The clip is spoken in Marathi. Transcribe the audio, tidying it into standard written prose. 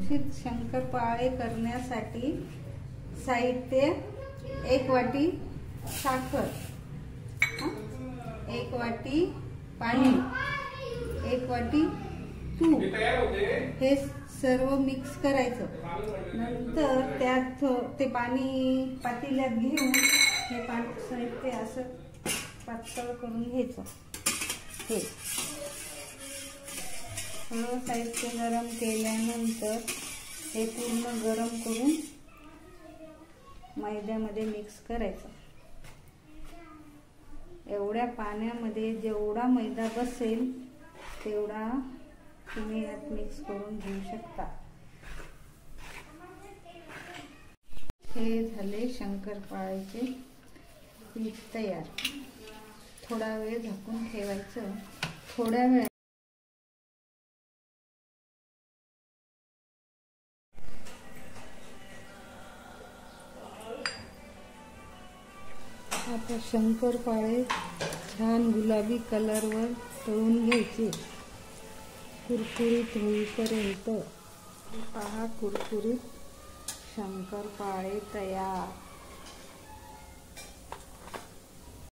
लुसलुशीत शंकरपाळे करण्यासाठी साहित्य: 1 वाटी साखर, 1 वाटी पाणी, 1 वाटी तूप. हे सर्व मिक्स करायचं. नंतर त्यात ते पाणी पातेल्यात घेऊन हे साहित्य असं पातळ करून घ्यायचं. हे सर्व साहित्य गरम केल्यानंतर हे पूर्ण गरम करून मैद्यामध्ये मिक्स करायचं. एवढ्या पाण्यामध्ये जेवढा मैदा बसेल तेवढा तुम्ही यात मिक्स करून घेऊ शकता. हे झाले शंकरपाळ्याचे पीठ तयार. थोडा वेळ झाकून ठेवायचं. थोड्या वेळ आता शंकरपाळे छान गुलाबी कलरवर तळून घ्यायचे, कुरकुरीत होईपर्यंत. पहा, कुरकुरीत शंकरपाळे तयार.